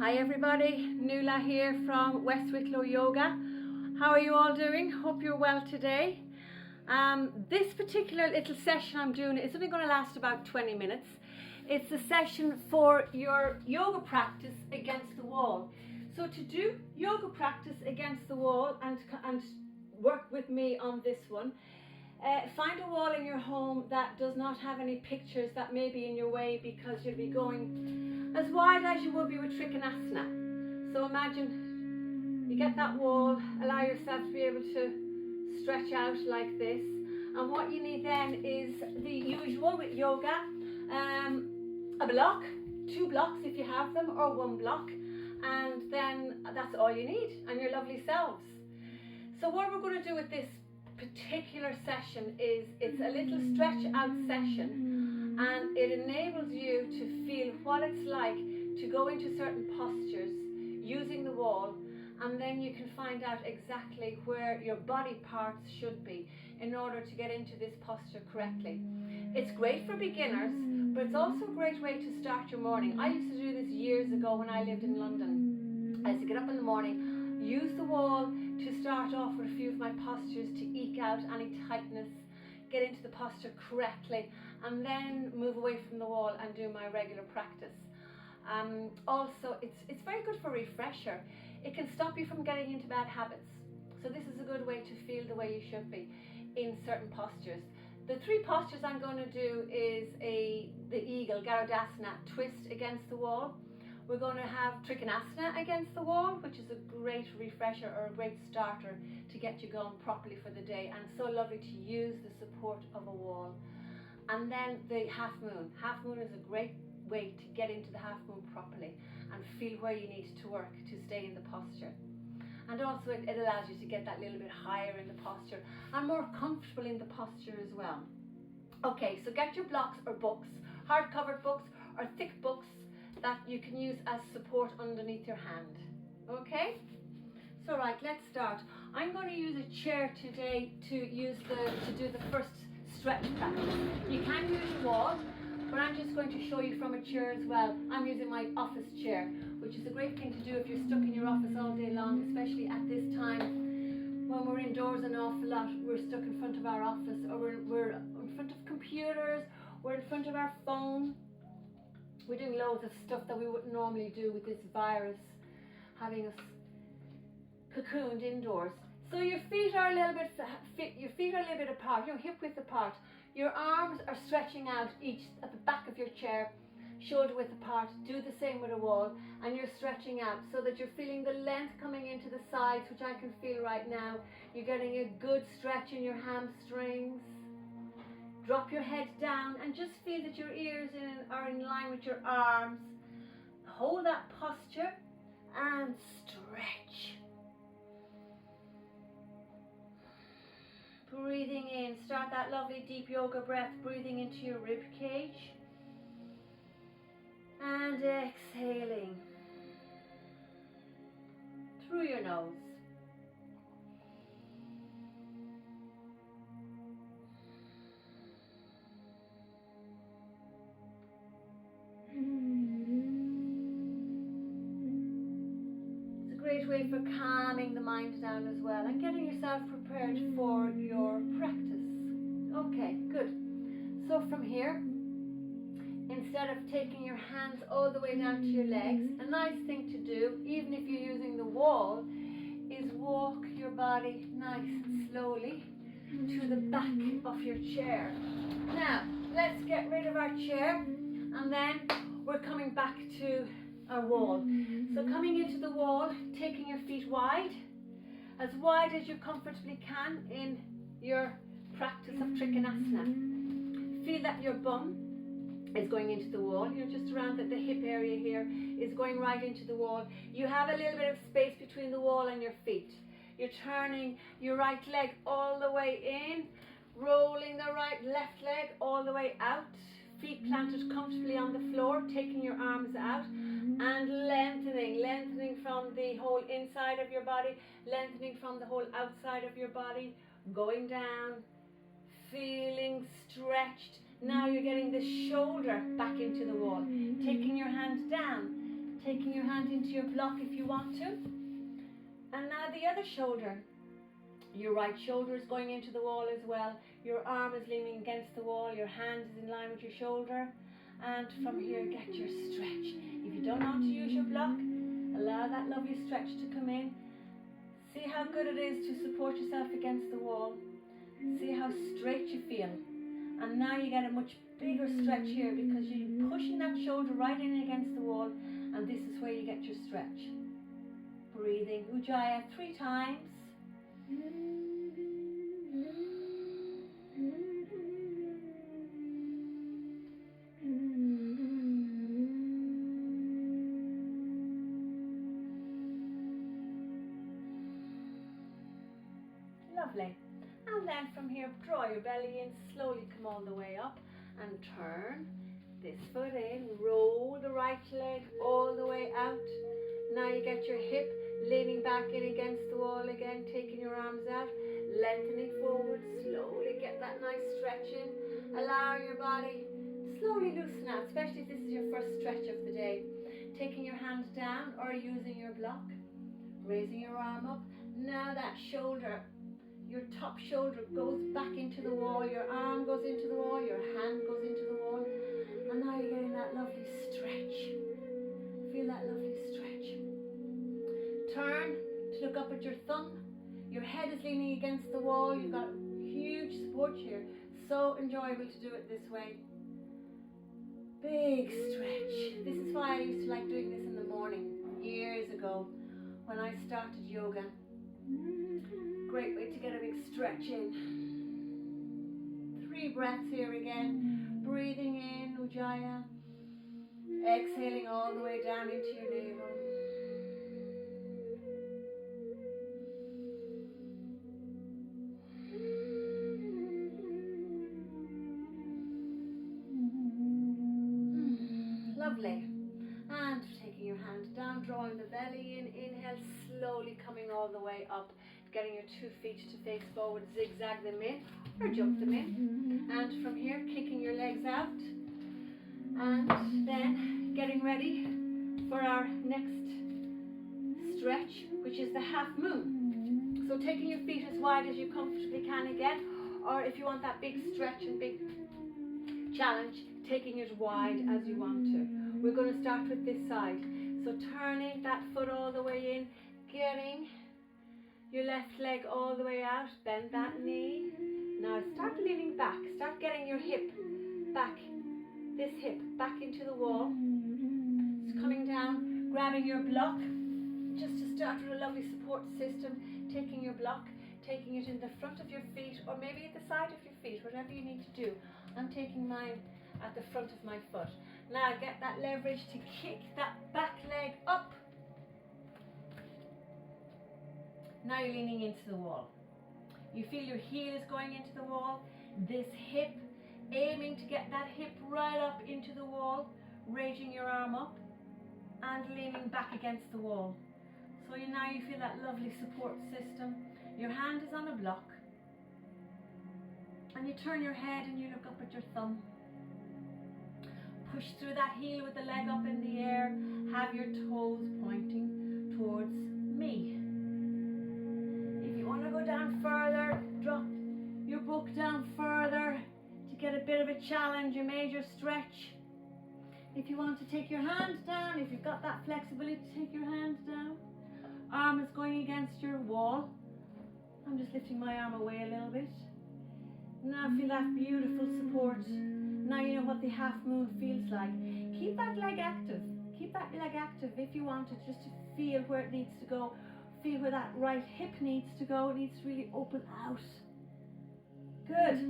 Hi everybody, Nuala here from West Wicklow Yoga. How are you all doing? Hope you're well today. This particular little session I'm doing is only going to last about 20 minutes. It's a session for your yoga practice against the wall. So to do yoga practice against the wall and work with me on this one, find a wall in your home that does not have any pictures that may be in your way, because you'll be going as wide as you would be with Trikanasana. So imagine you get that wall, allow yourself to be able to stretch out like this. And what you need then is the usual with yoga, a block, 2 blocks if you have them, or 1 block. And then that's all you need, and your lovely selves. So what we're going to do with this particular session is it's a little stretch out session, and it enables you to feel what it's like to go into certain postures using the wall, and then you can find out exactly where your body parts should be in order to get into this posture correctly. It's great for beginners, but it's also a great way to start your morning. I used to do this years ago when I lived in London. I used to get up in the morning, use the wall to start off with a few of my postures to eke out any tightness, get into the posture correctly, and then move away from the wall and do my regular practice. Also, it's very good for refresher. It can stop you from getting into bad habits. So this is a good way to feel the way you should be in certain postures. The 3 postures I'm going to do is the eagle, Garudasana, twist against the wall. We're going to have Trikanasana against the wall, which is a great refresher or a great starter to get you going properly for the day, and so lovely to use the support of a wall. And then the half moon. Half moon is a great way to get into the half moon properly and feel where you need to work to stay in the posture. And also it allows you to get that little bit higher in the posture and more comfortable in the posture as well. Okay, so get your blocks or books, hard-covered books or thick books that you can use as support underneath your hand. Okay? So right, let's start. I'm going to use a chair today to do the first stretch practice. You can use your wall, but I'm just going to show you from a chair as well. I'm using my office chair, which is a great thing to do if you're stuck in your office all day long, especially at this time when we're indoors an awful lot. We're stuck in front of our office, or we're in front of computers, we're in front of our phone. We're doing loads of stuff that we wouldn't normally do with this virus having us cocooned indoors. So your feet are a little bit apart, your hip width apart. Your arms are stretching out each at the back of your chair, shoulder width apart. Do the same with a wall, and you're stretching out so that you're feeling the length coming into the sides, which I can feel right now. You're getting a good stretch in your hamstrings. Drop your head down and just feel that your ears are in line with your arms. Hold that posture and stretch. Breathing in, start that lovely deep yoga breath, breathing into your rib cage. And exhaling through your nose. Great way for calming the mind down as well and getting yourself prepared for your practice. Okay, good. So from here, instead of taking your hands all the way down to your legs, a nice thing to do, even if you're using the wall, is walk your body nice and slowly to the back of your chair. Now, let's get rid of our chair, and then we're coming back to our wall. So coming into the wall, taking your feet wide as you comfortably can in your practice of Trikanasana. Feel that your bum is going into the wall. You're just around the hip area here is going right into the wall. You have a little bit of space between the wall and your feet. You're turning your right leg all the way in, rolling the left leg all the way out. Feet planted comfortably on the floor, taking your arms out and lengthening from the whole inside of your body, lengthening from the whole outside of your body, going down, feeling stretched. Now you're getting the shoulder back into the wall, taking your hand down, Taking your hand into your block if you want to. And now the other shoulder. Your right shoulder is going into the wall as well. Your arm is leaning against the wall. Your hand is in line with your shoulder. And from here, get your stretch. If you don't know how to use your block, allow that lovely stretch to come in. See how good it is to support yourself against the wall. See how straight you feel. And now you get a much bigger stretch here because you're pushing that shoulder right in against the wall. And this is where you get your stretch. Breathing Ujjayi 3 times. Lovely. And then from here, draw your belly in, slowly come all the way up and turn this foot in, roll the right leg all the way out. Now you get your hip leaning back in against the wall again, taking your arms out, lengthening forward, slowly get that nice stretch in, allowing your body slowly loosen out, especially if this is your first stretch of the day. Taking your hand down or using your block, raising your arm up. Now that shoulder, your top shoulder goes back into the wall, your arm goes into the wall, your hand goes into the wall, and now you're getting that lovely stretch. Feel that lovely stretch. Turn to look up at your thumb. Your head is leaning against the wall. You've got huge support here. So enjoyable to do it this way. Big stretch. This is why I used to like doing this in the morning years ago when I started yoga. Great way to get a big stretch in. 3 breaths here again. Breathing in, Ujjayi. Exhaling all the way down into your navel. Lovely. And taking your hand down, drawing the belly in. Inhale, slowly coming all the way up. Getting your 2 feet to face forward, zigzag them in or jump them in. And from here, kicking your legs out. And then getting ready for our next stretch, which is the half moon. So taking your feet as wide as you comfortably can again, or if you want that big stretch and big challenge, taking it wide as you want to. We're going to start with this side. So turning that foot all the way in, getting your left leg all the way out, bend that knee. Now start leaning back, start getting your hip back, this hip back into the wall. It's coming down, grabbing your block, just to start with a lovely support system, taking your block, taking it in the front of your feet, or maybe at the side of your feet, whatever you need to do. I'm taking mine at the front of my foot. Now get that leverage to kick that back leg up. Now you're leaning into the wall. You feel your heel is going into the wall. This hip, aiming to get that hip right up into the wall, raising your arm up and leaning back against the wall. So now you feel that lovely support system. Your hand is on a block. And you turn your head and you look up at your thumb. Push through that heel with the leg up in the air. Have your toes pointing towards me. If you want to go down further, drop your book down further to get a bit of a challenge, a major stretch. If you want to take your hand down, if you've got that flexibility to take your hand down, arm is going against your wall. I'm just lifting my arm away a little bit. Now feel that beautiful support. Now you know what the half moon feels like. Keep that leg active. Keep that leg active if you want it, just to feel where it needs to go. Feel where that right hip needs to go. It needs to really open out. Good.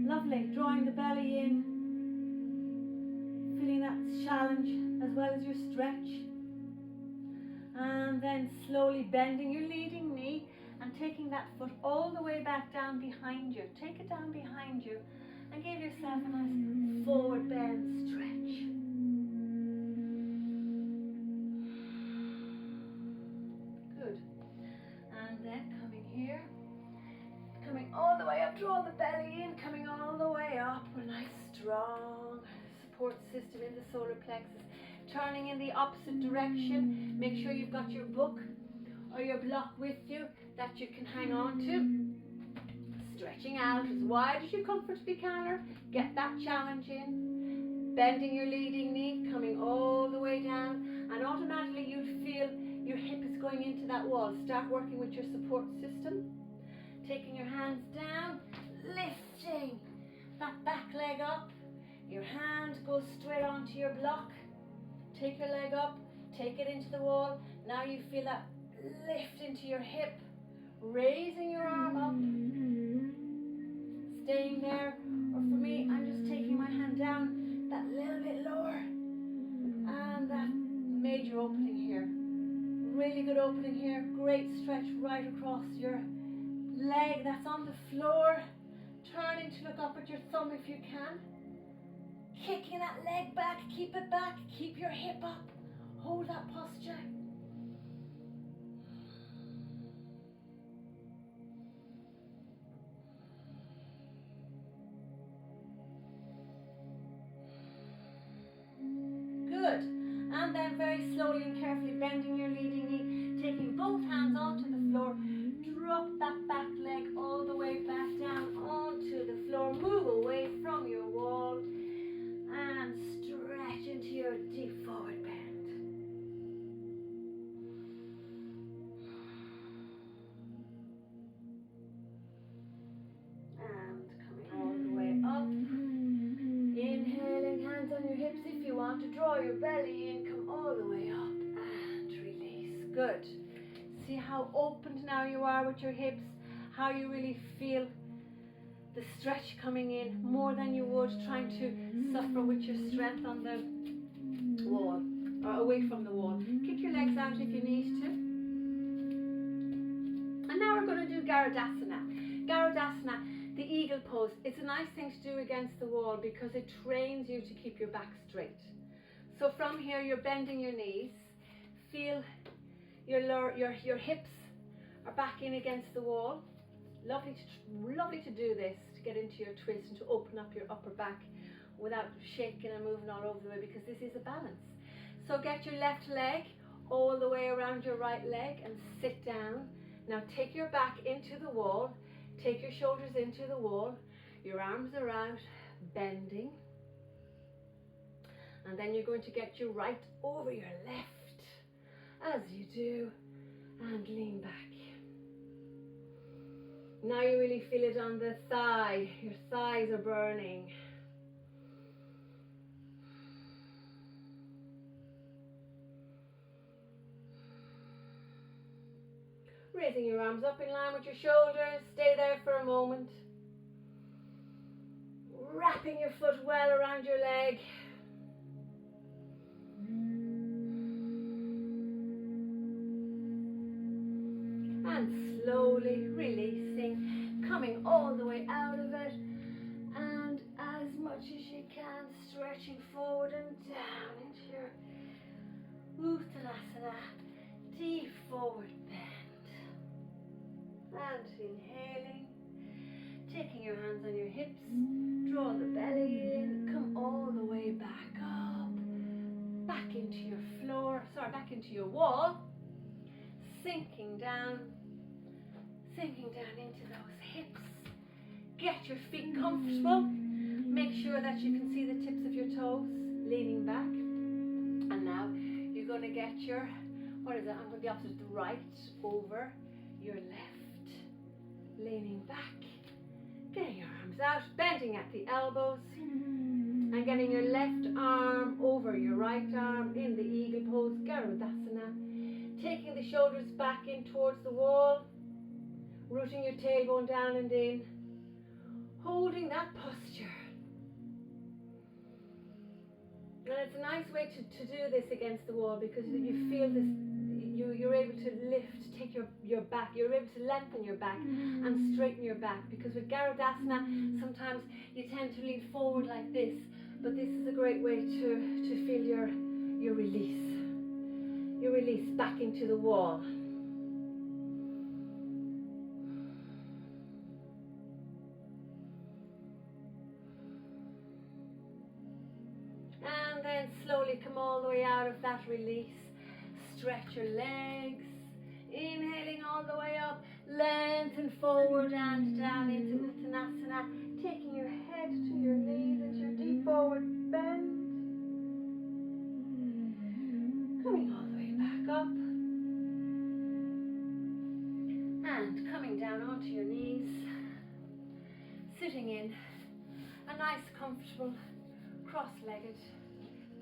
Lovely. Drawing the belly in. Feeling that challenge as well as your stretch. And then slowly bending your leading knee and taking that foot all the way back down behind you. Take it down behind you and give yourself a nice forward bend stretch. Good. And then coming here, coming all the way up, draw the belly in, coming all the way up. A nice strong support system in the solar plexus. turning in the opposite direction. Make sure you've got your book or your block with you that you can hang on to. Stretching out as wide as you comfortably can. Get that challenge in. Bending your leading knee, coming all the way down, and automatically you'd feel your hip is going into that wall. Start working with your support system. Taking your hands down, lifting that back leg up. Your hand goes straight onto your block. Take your leg up, take it into the wall. Now you feel that lift into your hip, raising your arm up, staying there. Or for me, I'm just taking my hand down that little bit lower, and that major opening here. Really good opening here. Great stretch right across your leg that's on the floor. Turning to look up at your thumb if you can. Kicking that leg back, keep it back, keep your hip up. Hold that posture. Good. And then very slowly and carefully bending your leading knee, taking both hands onto the floor. Drop that back leg all the way back down onto the floor. Move away from your wall and stretch into your deep forward bend. And coming all the way up. Inhaling, hands on your hips. If you want to draw your belly in, come all the way up and release. Good. See how opened now you are with your hips, how you really feel the stretch coming in more than you would trying to suffer with your strength on the wall or away from the wall. Kick your legs out if you need to. And now we're going to do Garudasana. Garudasana, the eagle pose. It's a nice thing to do against the wall because it trains you to keep your back straight. So from here you're bending your knees. Feel your hips are back in against the wall. Lovely to do this, to get into your twist and to open up your upper back without shaking and moving all over the way, because this is a balance. So get your left leg all the way around your right leg and sit down. Now take your back into the wall, take your shoulders into the wall, your arms are out, bending. And then you're going to get your right over your left as you do, and lean back. Now you really feel it on the thigh. Your thighs are burning. Raising your arms up in line with your shoulders. Stay there for a moment. Wrapping your foot well around your leg. And slowly releasing, coming all the way out of it, and as much as you can, stretching forward and down into your Uttanasana, deep forward bend. And inhaling, taking your hands on your hips, draw the belly in, come all the way back up, back into your floor, back into your wall, sinking down into those hips. Get your feet comfortable. Make sure that you can see the tips of your toes, leaning back. And now you're going to get your, I'm going to the opposite, the right over your left. Leaning back. Getting your arms out, bending at the elbows. And getting your left arm over your right arm in the eagle pose, Garudasana. Taking the shoulders back in towards the wall. Rooting your tailbone down and in, holding that posture. And it's a nice way to do this against the wall, because you feel this, you're able to lift, take your back, you're able to lengthen your back and straighten your back, because with Garudasana sometimes you tend to lean forward like this, but this is a great way to feel your release back into the wall. Slowly come all the the way out of that release. Stretch your legs. Inhaling all the way up. Lengthen forward and down into Trikanasana. Taking your head to your knees into your deep forward bend. Coming all the way back up. And coming down onto your knees. Sitting in a nice, comfortable, cross-legged.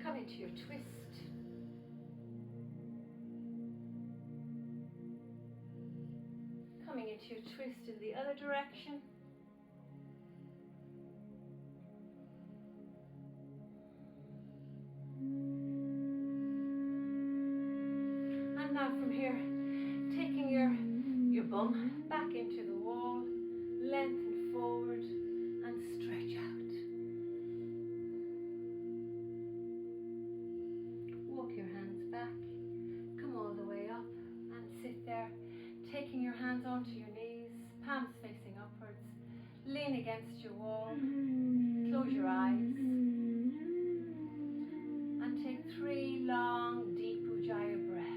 Come into your twist. Coming into your twist in the other direction. And now from here, taking your bum back into the wall, lengthen forward and stretch out. Walk your hands back, come all the way up and sit there, taking your hands onto your knees, palms facing upwards. Lean against your wall, close your eyes, and take 3 long, deep Ujjayi breaths.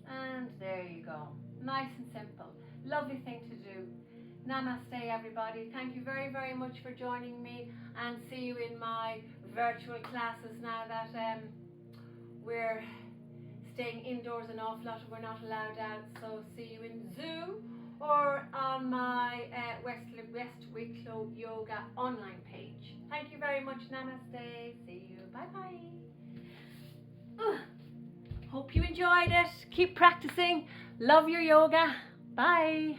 And there you go. Nice and simple. Lovely thing to do. Namaste, everybody. Thank you very, very much for joining me, and see you in my virtual classes now that we're staying indoors an awful lot. We're not allowed out. So see you in Zoom or on my West Wicklow Yoga online page. Thank you very much. Namaste. See you. Bye-bye. Hope you enjoyed it. Keep practicing. Love your yoga. Bye.